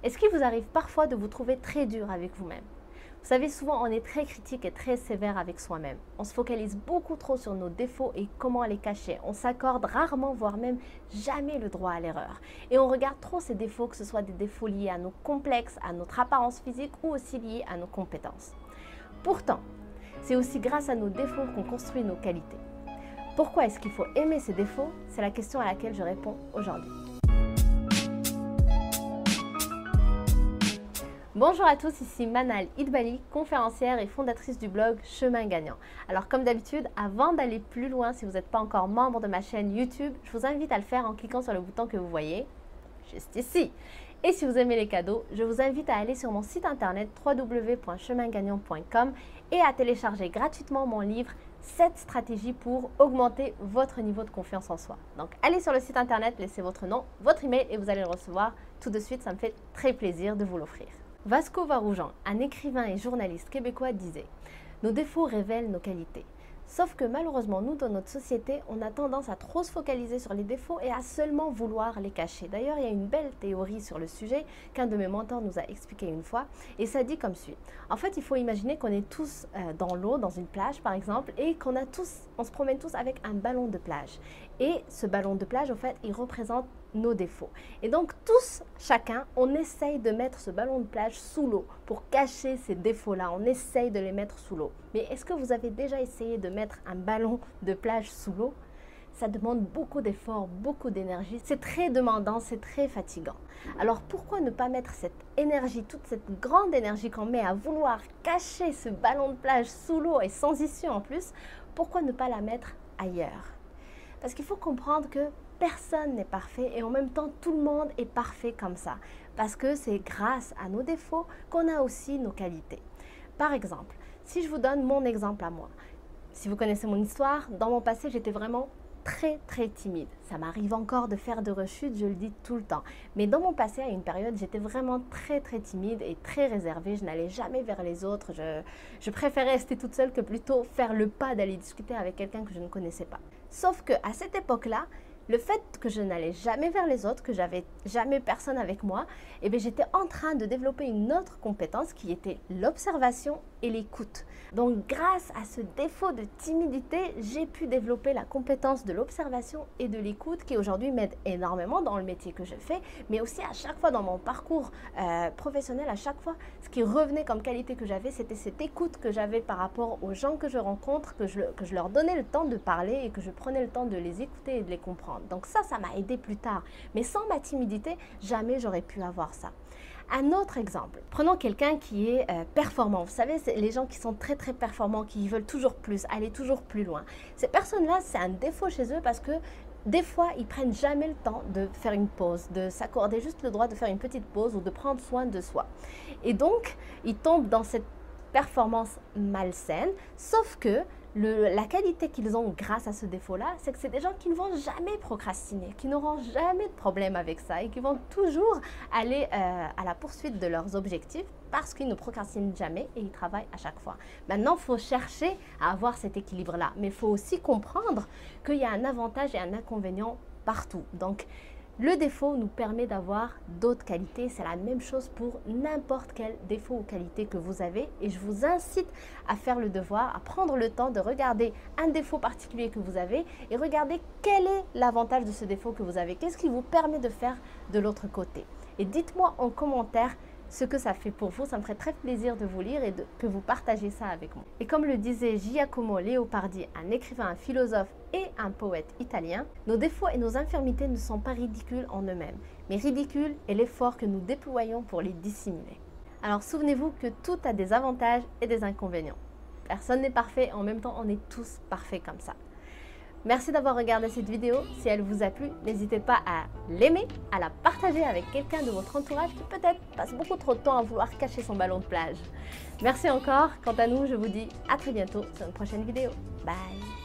Est-ce qu'il vous arrive parfois de vous trouver très dur avec vous-même? Vous savez, souvent on est très critique et très sévère avec soi-même. On se focalise beaucoup trop sur nos défauts et comment les cacher. On s'accorde rarement, voire même jamais le droit à l'erreur. Et on regarde trop ces défauts, que ce soit des défauts liés à nos complexes, à notre apparence physique ou aussi liés à nos compétences. Pourtant, c'est aussi grâce à nos défauts qu'on construit nos qualités. Pourquoi est-ce qu'il faut aimer ces défauts? C'est la question à laquelle je réponds aujourd'hui. Bonjour à tous, ici Manal Idbali, conférencière et fondatrice du blog Chemin Gagnant. Alors comme d'habitude, avant d'aller plus loin, si vous n'êtes pas encore membre de ma chaîne YouTube, je vous invite à le faire en cliquant sur le bouton que vous voyez juste ici. Et si vous aimez les cadeaux, je vous invite à aller sur mon site internet www.chemingagnant.com et à télécharger gratuitement mon livre 7 stratégies pour augmenter votre niveau de confiance en soi. Donc allez sur le site internet, laissez votre nom, votre email et vous allez le recevoir tout de suite. Ça me fait très plaisir de vous l'offrir. Vasco Varoujan, un écrivain et journaliste québécois, disait « Nos défauts révèlent nos qualités ». Sauf que malheureusement, nous, dans notre société, on a tendance à trop se focaliser sur les défauts et à seulement vouloir les cacher. D'ailleurs, il y a une belle théorie sur le sujet qu'un de mes mentors nous a expliqué une fois et ça dit comme suit. En fait, il faut imaginer qu'on est tous dans l'eau, dans une plage par exemple, et on se promène tous avec un ballon de plage. Et ce ballon de plage, en fait, il représente nos défauts. Et donc tous, chacun, on essaye de mettre ce ballon de plage sous l'eau pour cacher ces défauts-là. On essaye de les mettre sous l'eau. Mais est-ce que vous avez déjà essayé de mettre un ballon de plage sous l'eau? Ça demande beaucoup d'efforts, beaucoup d'énergie. C'est très demandant, c'est très fatigant. Alors pourquoi ne pas mettre cette énergie, toute cette grande énergie qu'on met à vouloir cacher ce ballon de plage sous l'eau et sans issue en plus, pourquoi ne pas la mettre ailleurs? Parce qu'il faut comprendre que personne n'est parfait et en même temps tout le monde est parfait comme ça. Parce que c'est grâce à nos défauts qu'on a aussi nos qualités. Par exemple, si je vous donne mon exemple à moi. Si vous connaissez mon histoire, dans mon passé j'étais vraiment très timide. Ça m'arrive encore de faire des rechutes, je le dis tout le temps. Mais dans mon passé, à une période, j'étais vraiment très timide et très réservée. Je n'allais jamais vers les autres. Je préférais rester toute seule que plutôt faire le pas d'aller discuter avec quelqu'un que je ne connaissais pas. Sauf qu'à cette époque-là, le fait que je n'allais jamais vers les autres, que j'avais jamais personne avec moi, eh bien, j'étais en train de développer une autre compétence qui était l'observation et l'écoute. Donc grâce à ce défaut de timidité, j'ai pu développer la compétence de l'observation et de l'écoute qui aujourd'hui m'aide énormément dans le métier que je fais, mais aussi à chaque fois dans mon parcours professionnel, à chaque fois, ce qui revenait comme qualité que j'avais, c'était cette écoute que j'avais par rapport aux gens que je rencontre, que je leur donnais le temps de parler et que je prenais le temps de les écouter et de les comprendre. Donc ça m'a aidé plus tard. Mais sans ma timidité, jamais j'aurais pu avoir ça. Un autre exemple, prenons quelqu'un qui est performant. Vous savez, c'est les gens qui sont très performants, qui veulent toujours plus, aller toujours plus loin. Ces personnes-là, c'est un défaut chez eux parce que des fois, ils prennent jamais le temps de faire une pause, de s'accorder juste le droit de faire une petite pause ou de prendre soin de soi. Et donc, ils tombent dans cette performance malsaine, sauf que la qualité qu'ils ont grâce à ce défaut-là, c'est que c'est des gens qui ne vont jamais procrastiner, qui n'auront jamais de problème avec ça et qui vont toujours aller à la poursuite de leurs objectifs parce qu'ils ne procrastinent jamais et ils travaillent à chaque fois. Maintenant, il faut chercher à avoir cet équilibre-là, mais il faut aussi comprendre qu'il y a un avantage et un inconvénient partout. Donc, le défaut nous permet d'avoir d'autres qualités. C'est la même chose pour n'importe quel défaut ou qualité que vous avez. Et je vous incite à faire le devoir, à prendre le temps de regarder un défaut particulier que vous avez et regarder quel est l'avantage de ce défaut que vous avez. Qu'est-ce qui vous permet de faire de l'autre côté? Et dites-moi en commentaire ce que ça fait pour vous. Ça me ferait très plaisir de vous lire et que vous partagiez ça avec moi. Et comme le disait Giacomo Leopardi, un écrivain, un philosophe et un poète italien, nos défauts et nos infirmités ne sont pas ridicules en eux-mêmes, mais ridicule est l'effort que nous déployons pour les dissimuler. Alors souvenez-vous que tout a des avantages et des inconvénients. Personne n'est parfait, en même temps on est tous parfaits comme ça. Merci d'avoir regardé cette vidéo. Si elle vous a plu, n'hésitez pas à l'aimer, à la partager avec quelqu'un de votre entourage qui peut-être passe beaucoup trop de temps à vouloir cacher son ballon de plage. Merci encore. Quant à nous, je vous dis à très bientôt sur une prochaine vidéo. Bye!